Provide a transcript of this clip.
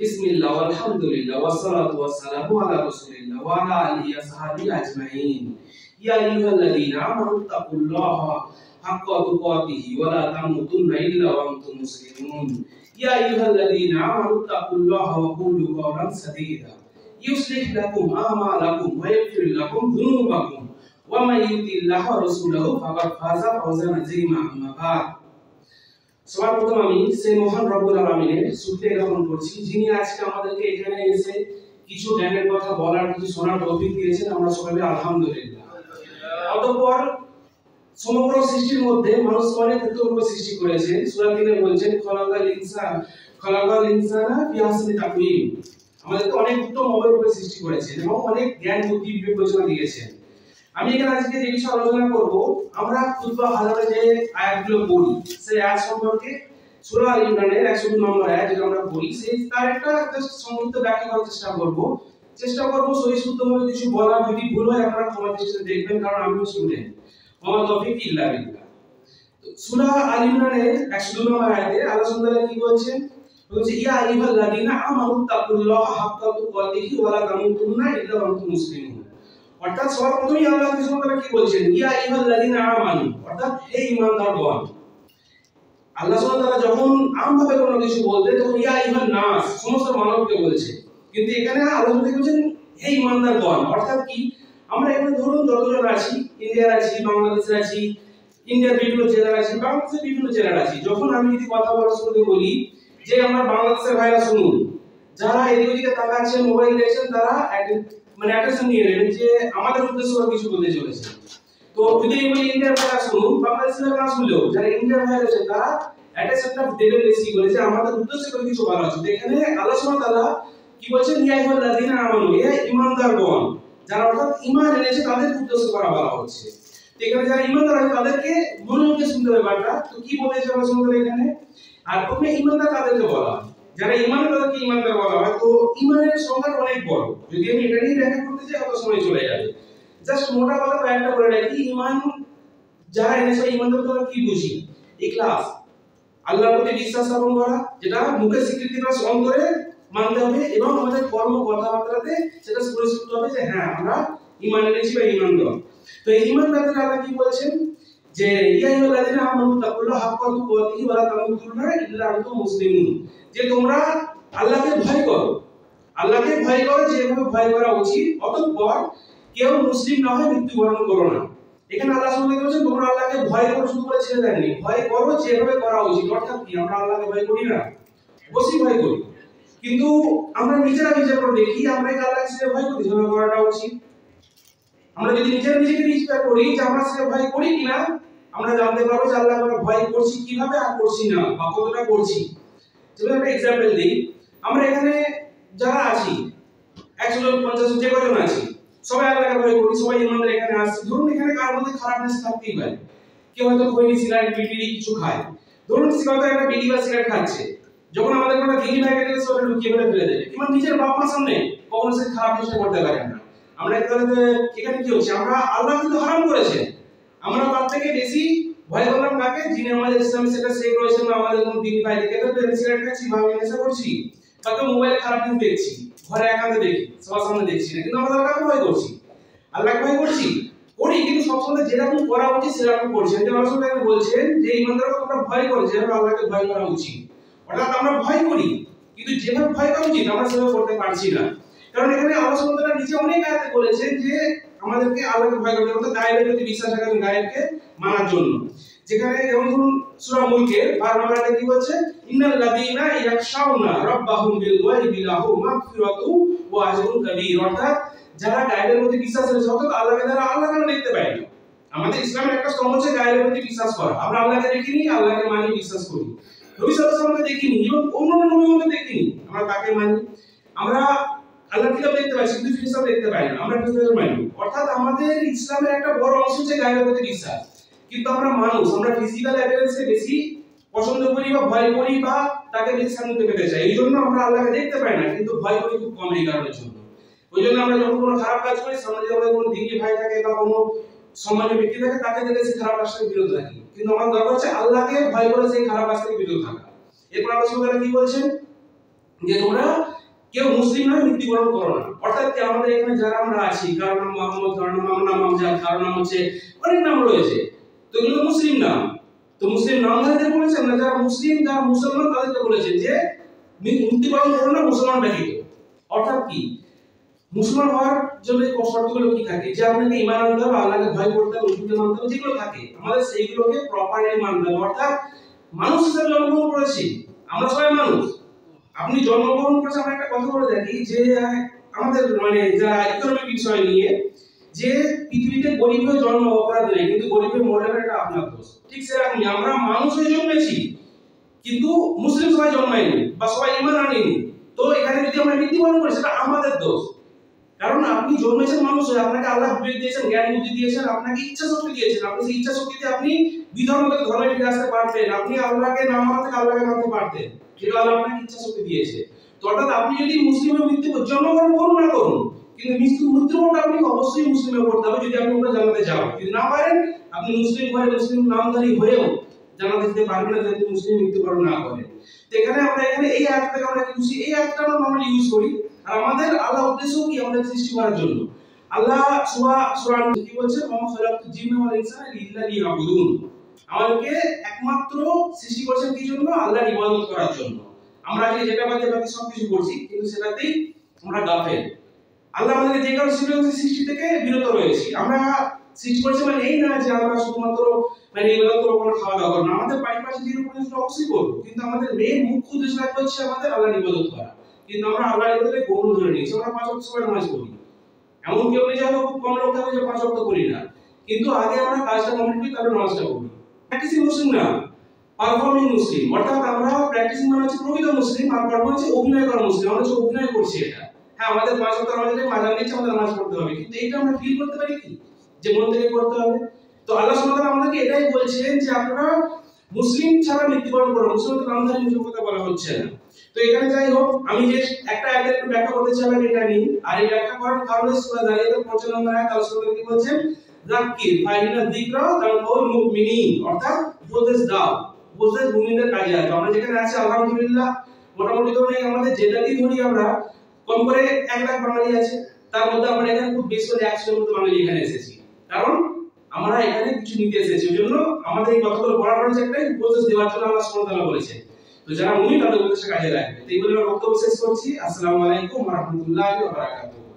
বিসমিল্লাহ আলহামদুলিল্লাহ ওয়াসসালাতু ওয়াসসালামু আলা রাসূলিল্লাহ ওয়া আলা আলিহি ওয়া সাহবিহি আজমাইন। ইয়া আইয়ুহাল্লাযীনা আমানু তাকুল্লাহা হাক্কা তুকাতিহি ওয়া লা তামুতুন্না ইল্লা ওয়া আনতুম মুসলিমুন। ইয়া আইয়ুহাল্লাযীনা আমানু তাকুল্লাহা ওয়া কুলু কাওলান সাদীদা ইউসলিহ লাকুম আমালাকুম ওয়া ইয়াগফির লাকুম যুনুবাকুম ওয়া মান ইউতিল্লাহা ওয়া রাসূলাহু ফাকাদ ফাযা ফাওজান আযীমা। আম্মা বা'দ। সর্বপ্রথম আমি সেই মহান রব্বুল আলামিনের শুকরিয়া জ্ঞাপন করছি, যিনি আজকে আমাদেরকে এখানে এসে কিছু জ্ঞানের কথা বলার, কিছু শোনার তৌফিক দিয়েছেন। আমরা সবাই আলহামদুলিল্লাহ। অতঃপর সমগ্র সৃষ্টির মধ্যে মানুষ অনেক উত্তম সৃষ্টি করেছেন। সূরা 3 বলছেন খালাকাল ইনসানা ফি আহসানি তাকওয়িম। আমাদেরকে অনেক উত্তম অবয়বে সৃষ্টি করেছেন এবং অনেক জ্ঞান বুদ্ধি বিবেচনা দিয়েছেন। আমি এখানে আজকে যে বিষয়ে আলোচনা করব, আমরা খুতবা হাজারে যে আয়াতগুলো পড়ি সেই আয়াত সম্পর্কে সূরা আল ইমরানের 102 নম্বর আয়াত যেটা আমরা পড়ি, সেই তার একটা সংক্ষিপ্ত ব্যাখ্যা করার চেষ্টা করব সহিষ্ণুভাবে কিছু বলা। যদি ভুল হয় আপনারা ক্ষমা দৃষ্টিতে দেখবেন, কারণ আমিও স্টুডেন্ট। ওয়া তৌফিক ইল্লা বিল্লাহ। সূরা আল ইমরানের 102 নম্বর আয়াতে আল্লাহ সুবহানাহু ওয়া তাআলা কি বলছেন? বলছে ইয়া আইয়ুহাল্লাযীনা আমানু তাকুল্লাহা হাক্কা তুকাতিহি ওয়া লা তামুতুন্না ইল্লা ওয়া আনতুম মুসলিমুন। অর্থাৎ সর্বপ্রথমই আল্লাহ সুবহানাহু ওয়া তাআলা কি বলছেন? ইয়া আইয়ুহাল্লাযীনা আমানু, অর্থাৎ হে ঈমানদারগণ। আল্লাহ সুবহানাহু ওয়া তাআলা যখন আমভাবে কোনো কিছু বলতেন তখন ইয়া আইয়ুহান নাস, সমস্ত মানবকে বলছে। কিন্তু এখানে আল্লাহ বলছেন হে ঈমানদারগণ। অর্থাৎ কি, আমরা এখানে ধরুন যতজন আছি, ইন্ডিয়ার আছি, বাংলাদেশের আছি, ইন্ডিয়ার বিভিন্ন জেলার আছি, বাংলাদেশের বিভিন্ন জেলার আছি। যখন আমি যদি কথা বলার সময় বলি যে আমার বাংলাদেশের ভাইরা শুনুন, যারা এদিকে তাকাচ্ছেন, মোবাইল দেখছেন, তারা অ্যাটেনশন নিয়ে নেবেন যে আমাদের উদ্দেশ্যে ওরা কিছু বলতে চলেছে। তো যদি আমি বলি ইন্ডিয়ার ভাইরা শুনুন, বাংলাদেশের ভাইরা শুনলেও যারা ইন্ডিয়ার ভাইরা আছেন তারা অ্যাটেনশনটা দেবেন বেশি করে যে আমাদের উদ্দেশ্যে করে কিছু বলা হচ্ছে। এখানে আল্লাহ সুবহানাহু ওয়া তাআলা কি বলছেন? ইয়া আইয়ুহাল্লাযীনা আমানু, হে ঈমানদারগণ। যারা অর্থাৎ ঈমান এনেছে তাদের উদ্দেশ্য করা বলা হচ্ছে। তো এখানে যারা ঈমানদার আছে তাদেরকে মনোযোগ দিয়ে শুনতে হবে ব্যাপারটা। তো কি বলেছে আল্লাহ সুবহানাহু ওয়া তাআলা এখানে? আর প্রথমে ঈমানদার তাদেরকে বলা হয়, যারা ঈমান তাদেরকে ঈমানদার বলা হয়। তো ঈমানের সংখ্যা অনেক বড়, যদি আমি এটা নিয়ে ব্যাখ্যা করতে যাই অত সময় চলে যাবে। জাস্ট মোটা কথা কয়েকটা বলে রাখি। ঈমান যারা এনেছে, ঈমানদার তারা কি বুঝি? ইখলাস, আল্লাহর প্রতি বিশ্বাস স্থাপন করা, যেটা মুখে স্বীকৃতি প্লাস অন্তরে মানতে হবে, এবং আমাদের কর্ম কথাবার্তাতে সেটা পরিস্ফুট হবে যে হ্যাঁ আমরা ঈমান এনেছি বা ঈমানদার। তো এই ঈমানদারদের আল্লাহ কি বলছেন? যে ইয়া আইয়ুহাল্লাযীনা আমানু তাকুল্লাহা হাক্কা তুকাতিহি ওয়া লা তামুতুন্না ইল্লা ওয়া আনতুম মুসলিমুন। যে তোমরা আল্লাহকে ভয় করো, আল্লাহকে ভয় করো যেভাবে ভয় করা উচিত, অতঃপর কেউ মুসলিম না হয় মৃত্যুবরণ করো না। এখানে আল্লাহ সুবহানাহু ওয়া তাআলা বলেছেন তোমরা আল্লাহকে ভয় করো, শুধু বলে ছেড়ে দেননি, ভয় করো যেভাবে করা উচিত। অর্থাৎ কি, আমরা আল্লাহকে ভয় করি না? অবশ্যই ভয় করি, কিন্তু আমরা নিজেরা বিচার করে দেখি আমরা কি আল্লাহকে সেটা ভয় করি যেভাবে করাটা উচিত? আমরা যদি নিজেকে বিচার করি যে আমরা সেটা ভয় করি কিনা, আমরা জানতে পারবো যে আল্লাহকে আমরা ভয় করছি কিভাবে আর করছি না, বা কতটা করছি। যেমন একটা एग्जांपल দিই, আমরা এখানে যারা আছি 100 জন 50 জন যে কজন আছি, সবাই আল্লাহকে ভয় করি, সবাই ঈমানদার এখানে আসছে। ধরুন এখানে কার মধ্যে খারাপনেস থাকতেই পারে, কেউ হয়তো খৈনি সিগারেট বিড়ি কিছু খায়। ধরুন সে হয়তো একটা বিড়ি বা সিগারেট খাচ্ছে, যখন আমাদের কোনো দিনই ভাই গেলে সে ওটা লুকিয়ে ফেলে দেবে, কিংবা নিজের বাপ মার সামনে কখনো সে খারাপ চেষ্টা করতে পারে না। আমরা এখানে কি হচ্ছে, আমরা আল্লাহ কিন্তু হারাম করেছেন, আমরা তার থেকে বেশি ভয় করলাম কাকে? যিনি আমাদের ইসলামে সেটা শেখ রয়েছেন, আমাদের কোন দিন ভাই দেখে তো সিগারেট খাচ্ছি, ভাঙে নেশা করছি, বা কেউ মোবাইলে খারাপ জিনিস দেখছি, ঘরে একান্তে দেখি, সবার সামনে দেখছি না, কিন্তু আমরা কাকে ভয় করছি? আল্লাহকে ভয় করছি, করি, কিন্তু সবসময় যেরকম করা উচিত সেরকম করছি। এটা আল্লাহ সুবহানাহু ওয়া তাআলা বলছেন যে ঈমানদাররা তোমরা ভয় করো যেভাবে আল্লাহকে ভয় করা উচিত। অর্থাৎ আমরা ভয় করি, কিন্তু যেভাবে ভয় করা উচিত আমরা সেভাবে করতে পারছি না। কারণ এখানে আল্লাহ সুবহানাহু ওয়া তাআলা নিজে অনেক আয়াতে বলেছেন যে আমাদেরকে আল্লাহকে ভয় করতে হবে, অর্থাৎ গায়েবের প্রতি বিশ্বাস রাখা, গায়েবকে মানার জন্য। যেখানে যেমন ধরুন সূরা মুলকের 12 নম্বর আয়াতে কি বলছে? ইন্নাল লাযীনা ইয়াখশাউনা রাব্বাহুম বিল গায়বি লাহুম মাগফিরাতু ওয়া আজরুন কাবীর। অর্থাৎ যারা গায়েবের প্রতি বিশ্বাস রাখে, অর্থাৎ আল্লাহকে যারা আল্লাহকে দেখতে পায় না। আমাদের ইসলামের একটা স্তম্ভ হচ্ছে গায়েবের প্রতি বিশ্বাস করা। আমরা আল্লাহকে দেখিনি, আল্লাহকে মানি, বিশ্বাস করি। নবী সাল্লাল্লাহু আলাইহি ওয়াসাল্লামকে দেখিনি এবং অন্যান্য নবীকে দেখিনি, আমরা তাকে মানি। আমরা আল্লাহর কিতাব দেখতে পাচ্ছি কিন্তু ফেরেশতা দেখতে পাই না, আমরা ফেরেশতাকে মানি। অর্থাৎ আমাদের ইসলামের একটা বড় অংশ হচ্ছে গায়েবের প্রতি বিশ্বাস। কিন্তু আমরা মানুষ, আমরা ফিজিক্যাল অ্যাপিয়ারেন্সকে বেশি পছন্দ করি বা ভয় করি, বা তাকে বেশি সান্নিধ্য পেতে চাই। এই জন্য আমরা আল্লাহকে দেখতে পাই না, কিন্তু ভয় করি খুব কম এই কারণের জন্য। ওই জন্য আমরা যখন কোনো খারাপ কাজ করি, সামনে যদি আমাদের কোনো দিনী ভাই থাকে বা কোনো সম্মানীয় ব্যক্তি থাকে, তাকে দেখে সেই খারাপ কাজ থেকে বিরত থাকি। কিন্তু আমার দরকার হচ্ছে আল্লাহকে ভয় করে সেই খারাপ কাজ থেকে বিরত থাকা। এরপর আল্লাহ সুবহানাহু ওয়া তাআলা কি বলছেন? যে তোমরা কেউ মুসলিম নয় মৃত্যুবরণ করো না। অর্থাৎ কি আমাদের এখানে যারা আমরা আছি, কারোর নাম মোহাম্মদ, কারোর নাম আমজাদ, কারোর নাম হচ্ছে অনেক নাম রয়েছে, তো এগুলো মুসলিম নাম। তো মুসলিম নামধারীদের বলেছেন না, যারা মুসলিম যারা মুসলমান তাদেরকে বলেছেন যে মৃত্যুবরণ করো না মুসলমান ব্যতীত। অর্থাৎ কি মুসলমান হওয়ার জন্য শর্তগুলো কি থাকে, যে আপনাকে ঈমান আনতে হবে, আল্লাহকে ভয় করতে হবে, রসুলকে মানতে হবে, যেগুলো থাকে আমাদের সেইগুলোকে প্রপারলি মানতে হবে। অর্থাৎ মানুষ হিসেবে জন্মগ্রহণ করেছি, আমরা সবাই মানুষ। আপনি জন্মগ্রহণ করেছেন, আমরা একটা কথা বলে দেখি যে আমাদের মানে যারা ইকোনমিক বিষয় নিয়ে, যে পৃথিবীতে গরিব হয়ে জন্ম অপরাধ নেই, কিন্তু গরিব হয়ে মরে যাবে এটা আপনার দোষ। ঠিক সেরকমই আমরা মানুষ হয়ে জন্মেছি, কিন্তু মুসলিম সবাই জন্মায়নি বা সবাই ঈমান আনেনি। তো এখানে যদি আমরা মৃত্যুবরণ করি সেটা আমাদের দোষ। কারণ আপনি জন্মেছেন মানুষ হয়ে, আপনাকে আল্লাহ বিবেক দিয়েছেন, জ্ঞান বুদ্ধি দিয়েছেন, আপনাকে ইচ্ছা শক্তি দিয়েছেন। আপনি সেই ইচ্ছা শক্তিতে আপনি বিধর্ম থেকে ধর্মে ফিরে আসতে পারতেন, আপনি আল্লাহকে না মানা থেকে আল্লাহকে মানতে পারতেন, সেটা আল্লাহ আপনাকে ইচ্ছা শক্তি দিয়েছে। তো অর্থাৎ আপনি যদি মুসলিমের মৃত্যু জন্মগ্রহণ করুন না করুন, কিন্তু মৃত্যুবরণটা আপনি অবশ্যই মুসলিমে করতে হবে যদি আপনি ওটা জানাতে যান। যদি না পারেন, আপনি মুসলিম ঘরে মুসলিম নামধারী হয়েও জানাতে যেতে পারবেন না যদি মৃত্যুবরণ না করেন। তো এখানে আমরা এই আয়াতটাকে আমরা কি বুঝি, এই আয়াতটা আমরা নরমালি ইউজ করি। আর আমাদের আল্লাহ উদ্দেশ্য কি, আমাদের সৃষ্টি করার জন্য। আল্লাহ সূরা কি বলছে, ওয়া খালাকতুল জিন্না ওয়াল ইনসানা ইল্লা লিয়াবুদুন, আমাদেরকে একমাত্র সৃষ্টি করেছেন কি জন্য, আল্লাহর ইবাদত করার জন্য। আমরা আজকে যেটা বাদে বাকি সব কিছু করছি, কিন্তু সেটাতেই আমরা গাফেল। আল্লাহ আমাদেরকে যে কারণে সৃষ্টি থেকে বিরত রয়েছি। আমরা সৃষ্টি করেছি মানে এই না যে আমরা শুধুমাত্র মানে ইবাদত করব, কোনো খাওয়া দাওয়া করব না, আমাদের পারিপার্শ্বিক জীবন অবশ্যই করব, কিন্তু আমাদের মেইন মুখ্য উদ্দেশ্য হচ্ছে আমাদের আল্লাহর ইবাদত করা। কিন্তু আমরা আল্লাহর ইবাদতে গৌণ ধরে নিয়েছি, আমরা 5 ওয়াক্ত সময় নামাজ পড়ি। এমন কেউ নেই যে খুব কম লোক থাকে যে 5 ওয়াক্ত করি না, কিন্তু আগে আমরা কাজটা কমপ্লিট করি, তারপর নামাজটা পড়ি। প্র্যাকটিসিং মুসলিম না, পারফর্মিং মুসলিম। অর্থাৎ আমরা প্র্যাকটিসিং মানে হচ্ছে প্রকৃত মুসলিম, আর পারফর্ম হচ্ছে অভিনয় করা মুসলিম। আমরা হচ্ছে অভিনয় করছি এটা। হ্যাঁ, আমাদের 5 ওয়াক্ত নামাজে মাজান দিচ্ছে, আমাদের নামাজ পড়তে হবে, কিন্তু এইটা আমরা ফিল করতে পারি কি যে মন থেকে করতে হবে। তো আল্লাহ সুবহানাহু ওয়া তাআলা আমাদেরকে এটাই বলছেন যে আপনারা মুসলিম ছাড়া মৃত্যুবরণ করুন, মুসলিমদের নামধারী মুসলিম কথা বলা হচ্ছে না। তো এখানে যাই হোক, আমি যে একটা আয়াত একটু ব্যাখ্যা করতে চাইলাম এটা নিয়ে। আর এই ব্যাখ্যা করার কারণে সূরা জারিয়াতের 55 নম্বর আয়াত আল্লাহ সুবহানাহু ওয়া তাআলা কি বলছেন, যাক্কির ফাইনা যিকরা তানফাউল মুমিনিন, অর্থাৎ উপদেশ দাও, উপদেশ মুমিনদের কাজে আসবে। আমরা যেখানে আছি আলহামদুলিল্লাহ, মোটামুটি তো নেই আমাদের যেটাকেই ধরি আমরা কম করে 1 লাখ বাঙালি আছে, তার মধ্যে আমরা এখানে খুব বেশি করে 100 এর মতো বাঙালি এখানে এসেছি, কারণ আমরা এখানে কিছু নিতে এসেছি। ওই জন্য আমাদের এই কথাগুলো বলার কারণে একটাই উপদেশ দেওয়ার জন্য আল্লাহ সুবহানাহু ওয়া তাআলা বলেছেন। তো যারা মুমিন তাদের উপদেশটা কাজে লাগবে। তো এই বলে আমি বক্তব্য শেষ করছি। আসসালামু আলাইকুম ওয়া রাহমাতুল্লাহি ওয়া বারাকাতুহু।